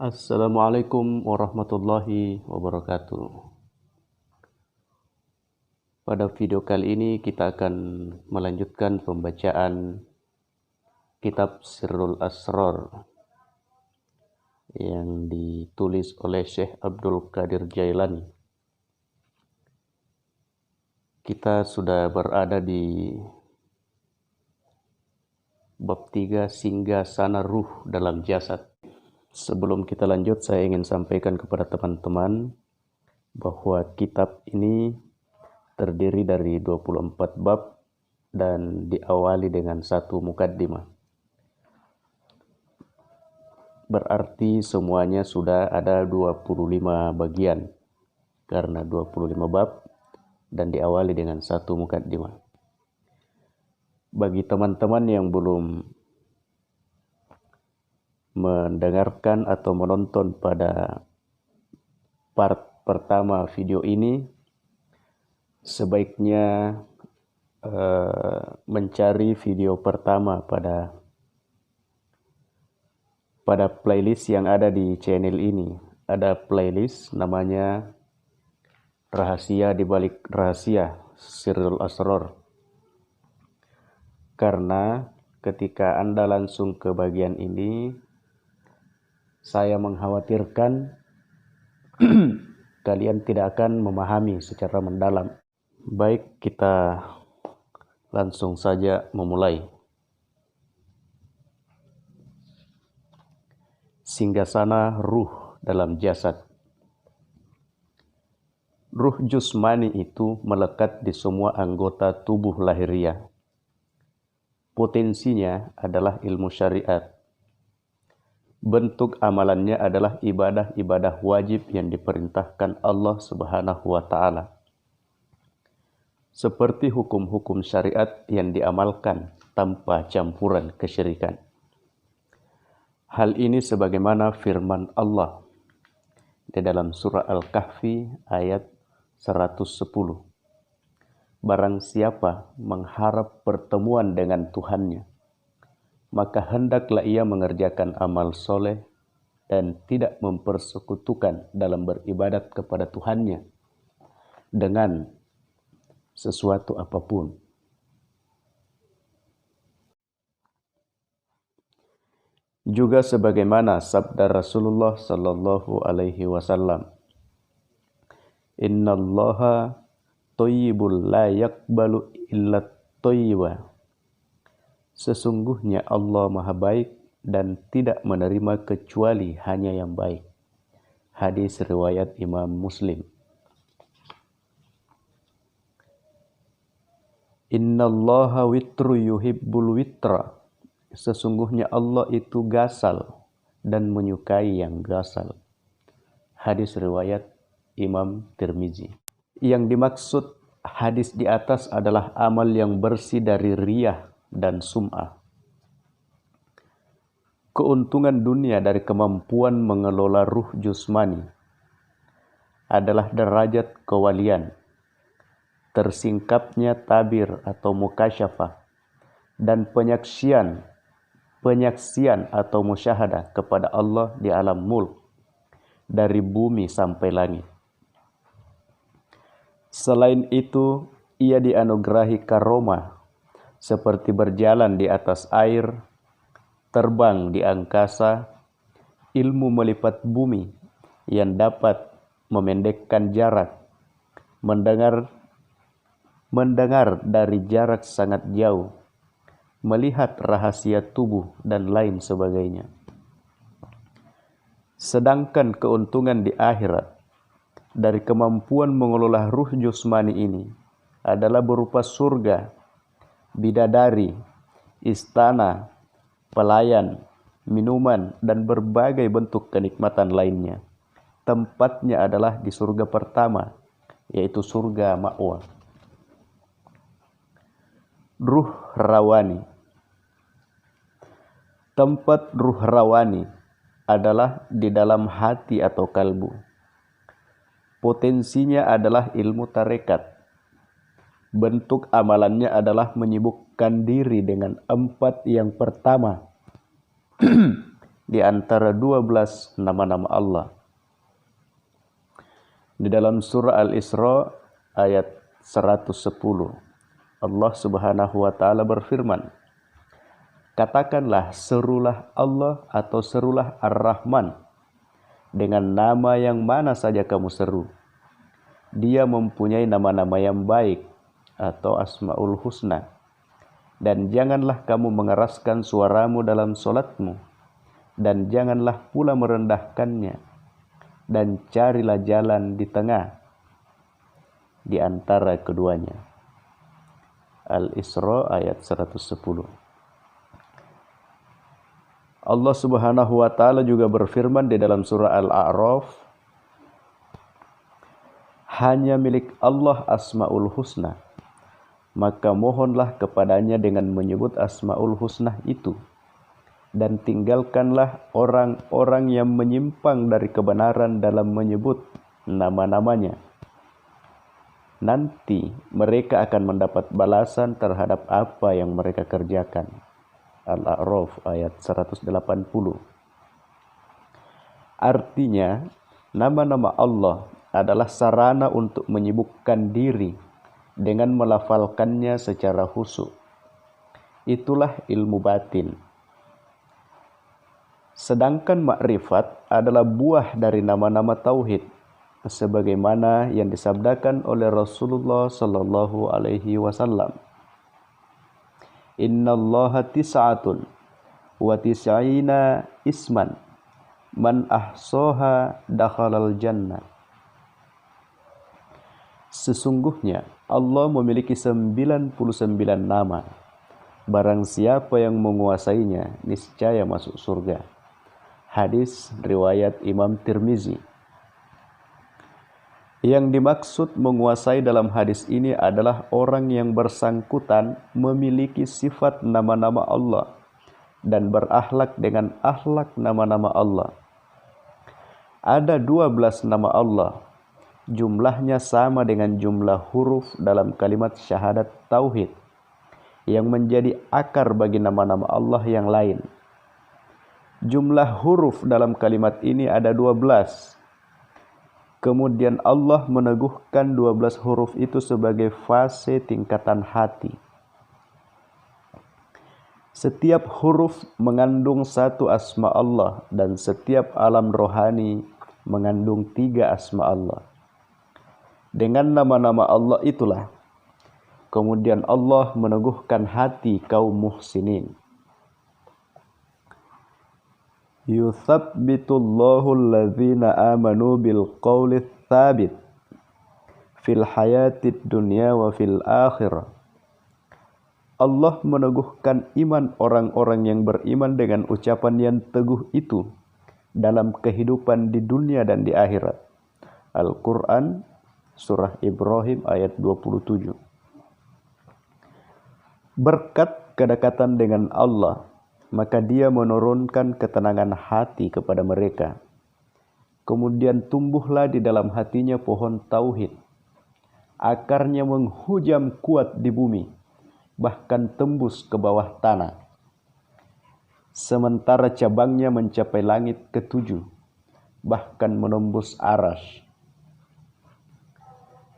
Assalamualaikum warahmatullahi wabarakatuh. Pada video kali ini kita akan melanjutkan pembacaan kitab Sirrul Asrar yang ditulis oleh Syekh Abdul Qadir Jailani. Kita sudah berada di bab 3, Singgasana Ruh dalam Jasad. Sebelum kita lanjut, saya ingin sampaikan kepada teman-teman bahwa kitab ini terdiri dari 24 bab dan diawali dengan satu mukaddimah. Berarti semuanya sudah ada 25 bagian karena 25 bab dan diawali dengan satu mukaddimah. Bagi teman-teman yang belum mendengarkan atau menonton pada part pertama video ini, sebaiknya mencari video pertama pada playlist yang ada di channel ini. Ada playlist namanya Rahasia di Balik Rahasia, Sirrul Asrar. Karena ketika Anda langsung ke bagian ini, saya mengkhawatirkan kalian tidak akan memahami secara mendalam. Baik, kita langsung saja memulai. Singgasana ruh dalam jasad. Ruh jusmani itu melekat di semua anggota tubuh lahiriah. Potensinya adalah ilmu syariat. Bentuk amalannya adalah ibadah-ibadah wajib yang diperintahkan Allah Subhanahu wa Ta'ala. Seperti hukum-hukum syariat yang diamalkan tanpa campuran kesyirikan. Hal ini sebagaimana firman Allah di dalam surah Al-Kahfi ayat 110. Barang siapa mengharap pertemuan dengan Tuhannya, maka hendaklah ia mengerjakan amal soleh dan tidak mempersekutukan dalam beribadat kepada Tuhannya dengan sesuatu apapun. Juga sebagaimana sabda Rasulullah sallallahu alaihi wasallam, "Innallaha thayyibul la yaqbalu illa thayyiba." Sesungguhnya Allah Maha Baik dan tidak menerima kecuali hanya yang baik. Hadis riwayat Imam Muslim. Innallaha witru yuhibbul witra. Sesungguhnya Allah itu gasal dan menyukai yang gasal. Hadis riwayat Imam Tirmizi. Yang dimaksud hadis di atas adalah amal yang bersih dari riyah dan sum'ah. Keuntungan dunia dari kemampuan mengelola ruh jusmani adalah derajat kewalian, tersingkapnya tabir atau mukasyafah, dan penyaksian atau musyahadah kepada Allah di alam mulk, dari bumi sampai langit. Selain itu, ia dianugerahi karomah, seperti berjalan di atas air, terbang di angkasa, ilmu melipat bumi yang dapat memendekkan jarak, mendengar dari jarak sangat jauh, melihat rahasia tubuh, dan lain sebagainya. Sedangkan keuntungan di akhirat dari kemampuan mengelola ruh jusmani ini adalah berupa surga, bidadari, istana, pelayan, minuman, dan berbagai bentuk kenikmatan lainnya. Tempatnya adalah di surga pertama, yaitu surga ma'wa. Ruh rawani. Tempat ruh rawani adalah di dalam hati atau kalbu. Potensinya adalah ilmu tarekat. Bentuk amalannya adalah menyibukkan diri dengan 4 yang pertama, di antara 12 nama-nama Allah. Di dalam surah Al-Isra ayat 110, Allah Subhanahu wa taala berfirman, "Katakanlah, serulah Allah atau serulah Ar-Rahman dengan nama yang mana saja kamu seru. Dia mempunyai nama-nama yang baik atau Asmaul Husna. Dan janganlah kamu mengeraskan suaramu dalam solatmu, dan janganlah pula merendahkannya, dan carilah jalan di tengah di antara keduanya." Al-Isra ayat 110. Allah Subhanahu wa taala juga berfirman di dalam surah Al-A'raf, "Hanya milik Allah Asmaul Husna, maka mohonlah kepadanya dengan menyebut Asmaul Husna itu, dan tinggalkanlah orang-orang yang menyimpang dari kebenaran dalam menyebut nama-namanya. Nanti mereka akan mendapat balasan terhadap apa yang mereka kerjakan." Al-A'raf ayat 180. Artinya, nama-nama Allah adalah sarana untuk menyibukkan diri dengan melafalkannya secara khusyuk. Itulah ilmu batin. Sedangkan makrifat adalah buah dari nama-nama tauhid, sebagaimana yang disabdakan oleh Rasulullah sallallahu alaihi wasallam, "Innallaha tis'atun wa tis'ina isman, man ahsaha dakhalal jannah." Sesungguhnya Allah memiliki 99 nama. Barang siapa yang menguasainya, niscaya masuk surga. Hadis riwayat Imam Tirmizi. Yang dimaksud menguasai dalam hadis ini adalah orang yang bersangkutan memiliki sifat nama-nama Allah dan berakhlak dengan akhlak nama-nama Allah. Ada 12 nama Allah. Jumlahnya sama dengan jumlah huruf dalam kalimat syahadat tauhid yang menjadi akar bagi nama-nama Allah yang lain. Jumlah huruf dalam kalimat ini ada 12. Kemudian Allah meneguhkan 12 huruf itu sebagai fase tingkatan hati. Setiap huruf mengandung satu asma Allah, dan setiap alam rohani mengandung 3 asma Allah. Dengan nama-nama Allah itulah kemudian Allah meneguhkan hati kaum muhsinin. Yuthabbitullahu alladhina amanu bil qawli tsabit fil hayatid dunya wa fil akhirah. Allah meneguhkan iman orang-orang yang beriman dengan ucapan yang teguh itu dalam kehidupan di dunia dan di akhirat. Al-Quran surah Ibrahim ayat 27. Berkat kedekatan dengan Allah, maka Dia menurunkan ketenangan hati kepada mereka. Kemudian tumbuhlah di dalam hatinya pohon tauhid. Akarnya menghujam kuat di bumi, bahkan tembus ke bawah tanah. Sementara cabangnya mencapai langit ke-7, bahkan menembus arasy.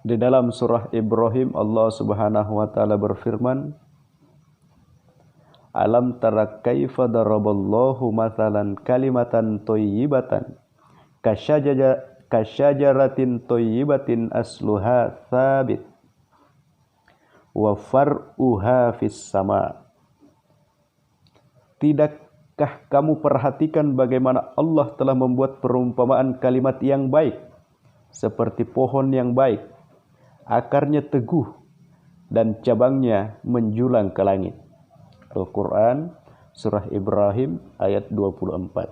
Di dalam surah Ibrahim, Allah Subhanahu wa taala berfirman, "Alam tara kaifa daraballahu mathalan kalimatan thayyibatan kasyajaratin thayyibatin asluha tsabit wa far'uha fis sama." Tidakkah kamu perhatikan bagaimana Allah telah membuat perumpamaan kalimat yang baik seperti pohon yang baik, akarnya teguh dan cabangnya menjulang ke langit. Al-Quran surah Ibrahim ayat 24.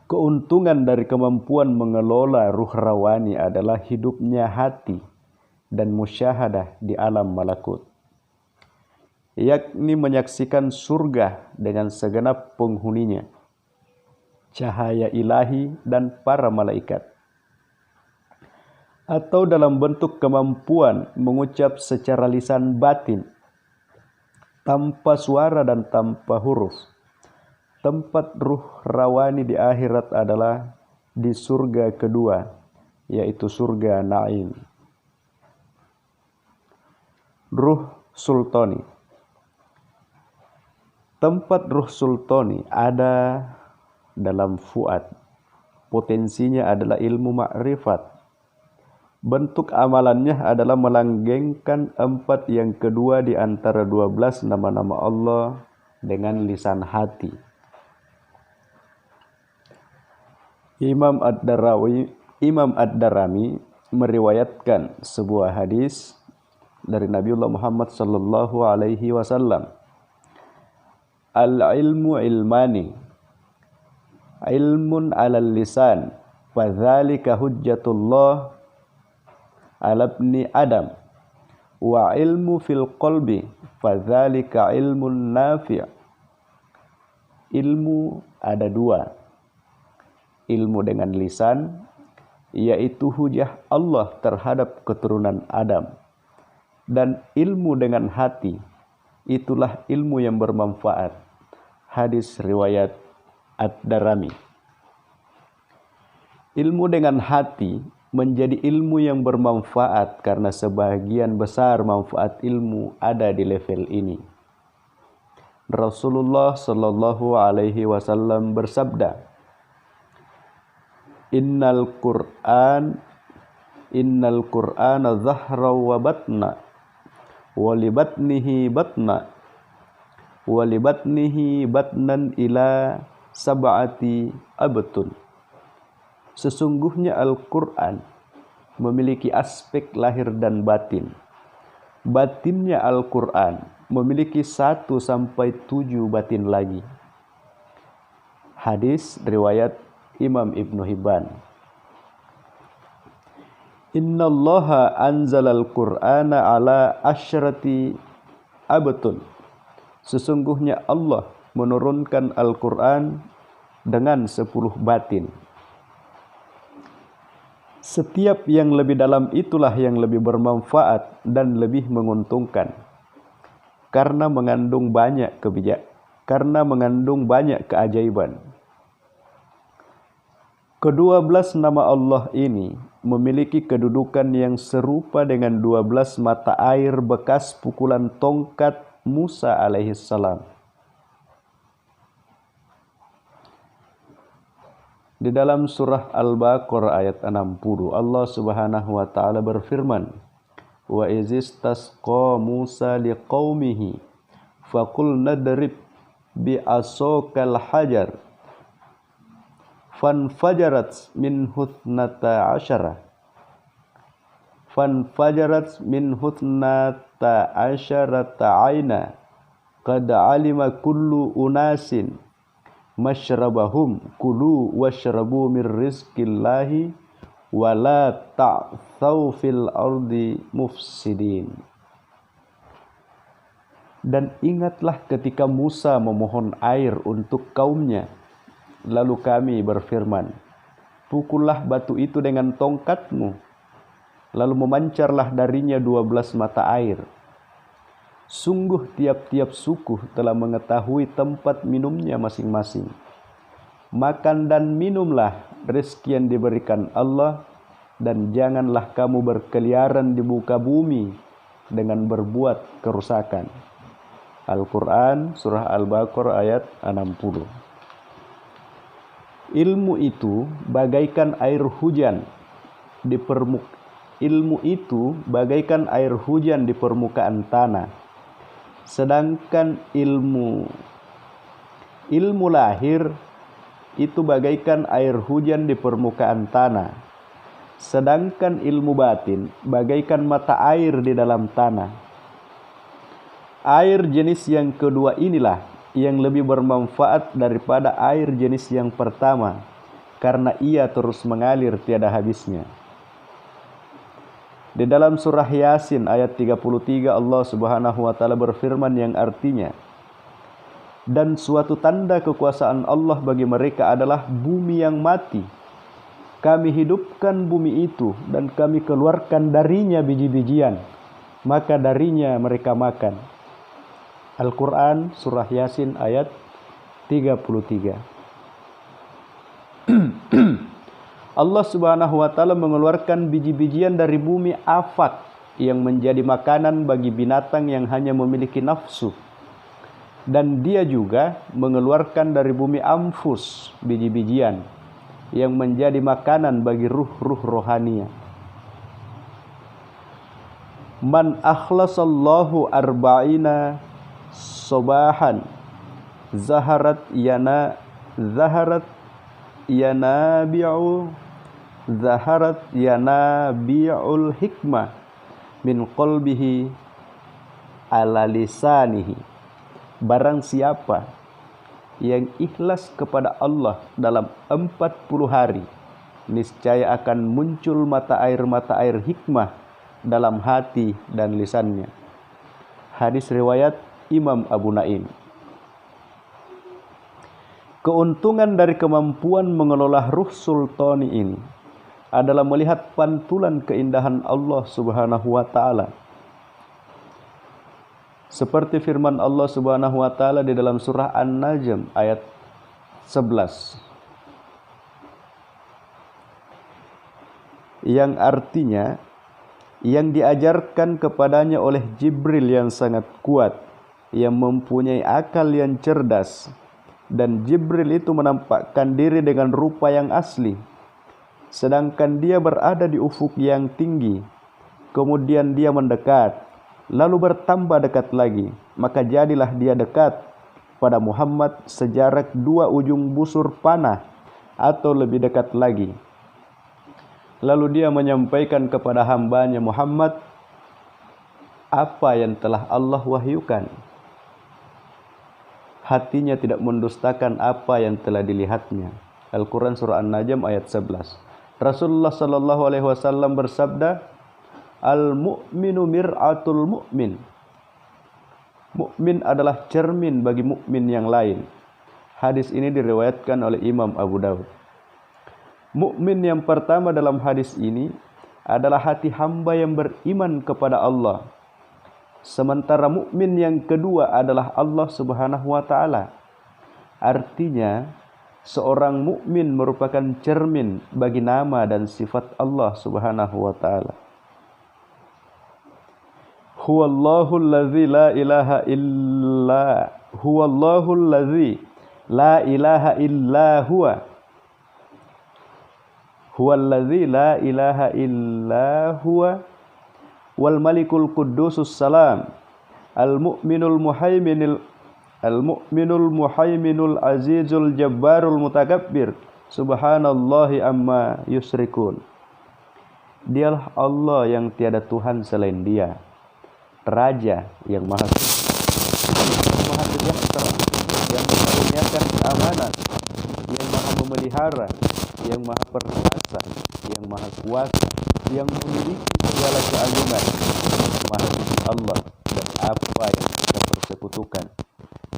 Keuntungan dari kemampuan mengelola ruh rawani adalah hidupnya hati dan musyahadah di alam malakut, yakni menyaksikan surga dengan segenap penghuninya, cahaya ilahi dan para malaikat, atau dalam bentuk kemampuan mengucap secara lisan batin tanpa suara dan tanpa huruf, tempat ruh rawani di akhirat adalah di surga kedua, yaitu surga Naim. Ruh sultani. Tempat ruh sultani ada dalam fuad. Potensinya adalah ilmu ma'rifat. Bentuk amalannya adalah melanggengkan 4 yang kedua di antara 12 nama-nama Allah dengan lisan hati. Imam Ad-Darami meriwayatkan sebuah hadis dari Nabiullah Muhammad sallallahu alaihi wasallam. Al-ilmu ilmani. Ilmun 'alal lisan, fadzalika hujjatullah 'ala ibni Adam. Wa ilmu fil qalbi, fadzalika ilmun nafi'. Ilmu ada 2. Ilmu dengan lisan, yaitu hujah Allah terhadap keturunan Adam. Dan ilmu dengan hati, itulah ilmu yang bermanfaat. Hadis riwayat Ad-Darami. Ilmu dengan hati menjadi ilmu yang bermanfaat karena sebagian besar manfaat ilmu ada di level ini. Rasulullah sallallahu alaihi wasallam bersabda, Innal Qur'ana zahra wa batna wa libatnihi batnan ila sab'ati abtun. Sesungguhnya Al-Qur'an memiliki aspek lahir dan batin. Batinnya Al-Qur'an memiliki 1 sampai 7 batin lagi. Hadis riwayat Imam Ibnu Hibban. Innallaha anzalal Qur'ana ala asyrati abtun. Sesungguhnya Allah menurunkan Al-Qur'an dengan 10 batin. Setiap yang lebih dalam itulah yang lebih bermanfaat dan lebih menguntungkan. Karena mengandung banyak keajaiban. Ke-12 nama Allah ini memiliki kedudukan yang serupa dengan 12 mata air bekas pukulan tongkat Musa alaihissalam. Di dalam surah Al-Baqarah ayat 60, Allah Subhanahu wa taala berfirman, "Wa izistasqa Musa liqaumihi faqul nadrib bi'asokal hajar fanfajarat min hutnata asyarata aina qad alima kullu unasin masyrabahum kulu washrabu min rizqillahi wa la ta'thaw fil ardi mufsidin." Dan ingatlah ketika Musa memohon air untuk kaumnya, lalu kami berfirman, pukullah batu itu dengan tongkatmu, lalu memancarlah darinya 12 mata air. Sungguh tiap-tiap suku telah mengetahui tempat minumnya masing-masing. Makan dan minumlah rezeki yang diberikan Allah, dan janganlah kamu berkeliaran di muka bumi dengan berbuat kerusakan. Al-Quran Surah Al-Baqarah ayat 60. Ilmu itu bagaikan air hujan di permukaan tanah. Sedangkan ilmu lahir itu bagaikan air hujan di permukaan tanah. Sedangkan ilmu batin bagaikan mata air di dalam tanah. Air jenis yang kedua inilah yang lebih bermanfaat daripada air jenis yang pertama, karena ia terus mengalir tiada habisnya. Di dalam surah Yasin ayat 33 Allah Subhanahu wa taala berfirman yang artinya, dan suatu tanda kekuasaan Allah bagi mereka adalah bumi yang mati. Kami hidupkan bumi itu dan kami keluarkan darinya biji-bijian, maka darinya mereka makan. Al-Quran Surah Yasin ayat 33. Allah Subhanahu wa taala mengeluarkan biji-bijian dari bumi afat yang menjadi makanan bagi binatang yang hanya memiliki nafsu. Dan dia juga mengeluarkan dari bumi anfus, biji-bijian yang menjadi makanan bagi ruh-ruh rohania. Man akhlasallahu arba'ina sobahan zaharat yanabi'ul hikmah min qalbihi ala lisanihi. Barang siapa yang ikhlas kepada Allah dalam 40 hari, niscaya akan muncul mata air hikmah dalam hati dan lisannya. Hadis riwayat Imam Abu Naim. Keuntungan dari kemampuan mengelola ruh sultani ini adalah melihat pantulan keindahan Allah Subhanahu wa taala. Seperti firman Allah Subhanahu wa taala di dalam surah An-Najm ayat 11. Yang artinya, yang diajarkan kepadanya oleh Jibril yang sangat kuat, yang mempunyai akal yang cerdas, dan Jibril itu menampakkan diri dengan rupa yang asli, sedangkan dia berada di ufuk yang tinggi. Kemudian dia mendekat, lalu bertambah dekat lagi, maka jadilah dia dekat pada Muhammad sejarak 2 ujung busur panah atau lebih dekat lagi. Lalu dia menyampaikan kepada hambanya Muhammad apa yang telah Allah wahyukan. Hatinya tidak mendustakan apa yang telah dilihatnya. Al-Quran surah An-Najm ayat 11. Rasulullah sallallahu alaihi wasallam bersabda, Al-mu'minu mir'atul mu'min. Mukmin adalah cermin bagi mukmin yang lain. Hadis ini diriwayatkan oleh Imam Abu Daud. Mukmin yang pertama dalam hadis ini adalah hati hamba yang beriman kepada Allah. Sementara mukmin yang kedua adalah Allah Subhanahu wa taala. Artinya, seorang mukmin merupakan cermin bagi nama dan sifat Allah Subhanahu wa taala. Huwallahu allazi la ilaha illa huwallahu allazi la ilaha illa huwa. Huwallazi la ilaha illa huwa wal malikul quddusus salam al-mu'minul muhaiminul azizul jabbarul mutakabbir subhanallahi amma yusrikun. Dialah Allah yang tiada Tuhan selain Dia, Raja yang maha suci, yang maha sejahtera, yang mengaruniakan keamanan, yang maha memelihara, yang maha perkasa, yang maha kuasa, yang memiliki segala keagungan. Maha suci Allah dan apa yang kita persekutukan.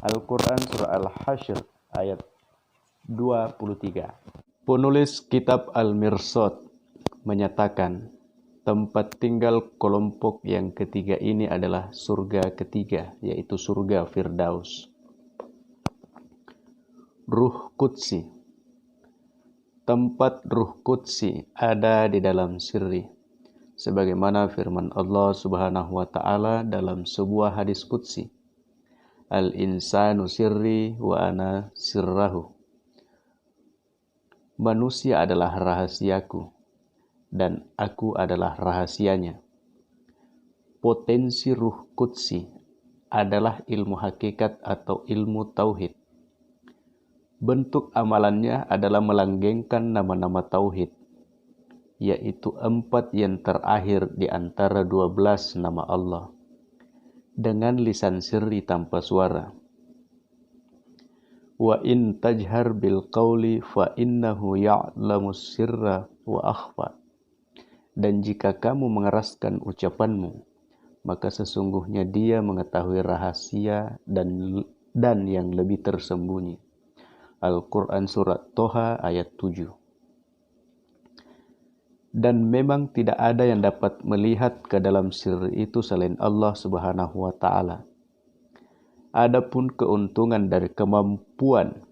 Al-Quran surah Al-Hasyr ayat 23. Penulis kitab Al-Mirsad menyatakan, tempat tinggal kelompok yang ketiga ini adalah surga ketiga, yaitu surga Firdaus. Ruh Qudsi. Tempat Ruh Qudsi ada di dalam sirri, sebagaimana firman Allah Subhanahu wa taala dalam sebuah hadis qudsi, Al-insanu sirri wa ana sirrahu. Manusia adalah rahasiaku dan aku adalah rahasianya. Potensi Ruh Qudsi adalah ilmu hakikat atau ilmu tauhid. Bentuk amalannya adalah melanggengkan nama-nama tauhid, yaitu 4 yang terakhir di antara 12 nama Allah, dengan lisan sirri tanpa suara. Wa in tajhar bil qawli fa innahu ya'lamus sirra wa akhfa. Dan jika kamu mengeraskan ucapanmu, maka sesungguhnya Dia mengetahui rahasia dan yang lebih tersembunyi. Al-Quran surat Toha ayat 7. Dan memang tidak ada yang dapat melihat ke dalam sir itu selain Allah Subhanahu wa taala. Adapun keuntungan dari kemampuan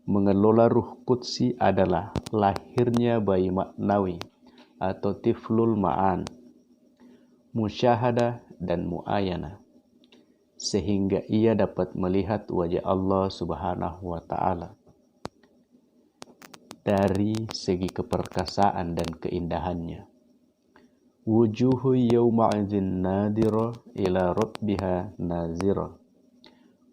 mengelola ruh qudsi adalah lahirnya bayi maknawi atau tiflul ma'an, musyahadah dan mu'ayana, sehingga ia dapat melihat wajah Allah Subhanahu wa Ta'ala dari segi keperkasaan dan keindahannya. Wujuhu yawma'izin nadira ila rabbiha nazira.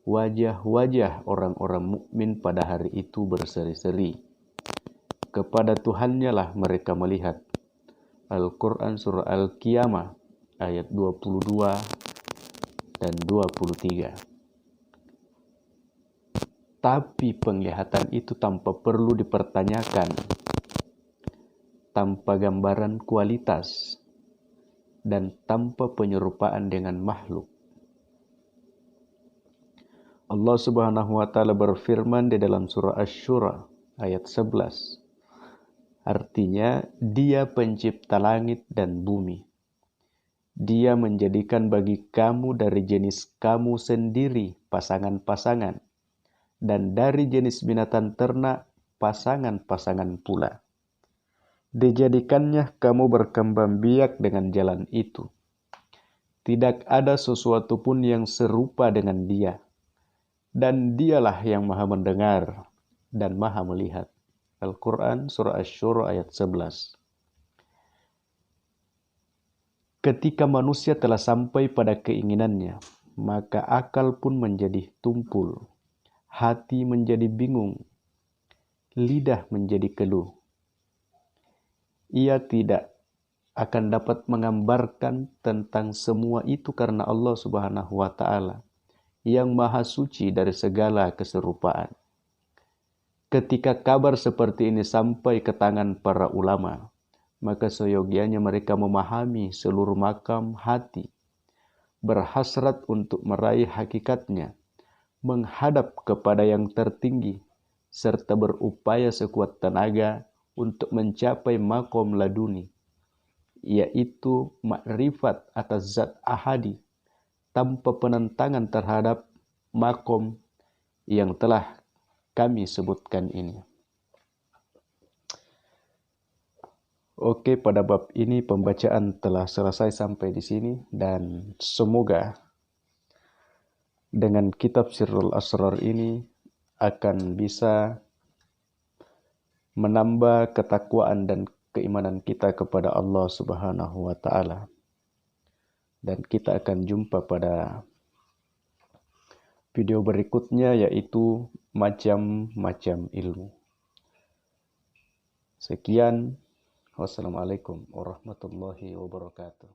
Wajah-wajah orang-orang mukmin pada hari itu berseri-seri. Kepada Tuhannya lah mereka melihat. Al-Quran Surah Al-Qiyamah ayat 22 dan 23. Tapi penglihatan itu tanpa perlu dipertanyakan, tanpa gambaran kualitas, dan tanpa penyerupaan dengan makhluk. Allah Subhanahu wa Ta'ala berfirman di dalam surah Asy-Syura ayat 11. Artinya, Dia pencipta langit dan bumi. Dia menjadikan bagi kamu dari jenis kamu sendiri pasangan-pasangan, dan dari jenis binatang ternak pasangan-pasangan pula. Dijadikannya kamu berkembang biak dengan jalan itu. Tidak ada sesuatu pun yang serupa dengan Dia. Dan Dialah yang maha mendengar dan maha melihat. Al-Quran Surah Asy-Syura ayat 11. Ketika manusia telah sampai pada keinginannya, maka akal pun menjadi tumpul, hati menjadi bingung, lidah menjadi keluh. Ia tidak akan dapat menggambarkan tentang semua itu karena Allah Subhanahu wa Ta'ala yang maha suci dari segala keserupaan. Ketika kabar seperti ini sampai ke tangan para ulama, maka seyogianya mereka memahami seluruh makam hati, berhasrat untuk meraih hakikatnya, menghadap kepada yang tertinggi, serta berupaya sekuat tenaga untuk mencapai makom laduni, yaitu makrifat atas zat ahadi, tanpa penentangan terhadap makom yang telah kami sebutkan ini. Oke, pada bab ini pembacaan telah selesai sampai di sini, dan semoga dengan kitab Sirrul Asrar ini akan bisa menambah ketakwaan dan keimanan kita kepada Allah Subhanahu wa Ta'ala. Dan kita akan jumpa pada video berikutnya, yaitu macam-macam ilmu. Sekian. Wassalamualaikum warahmatullahi wabarakatuh.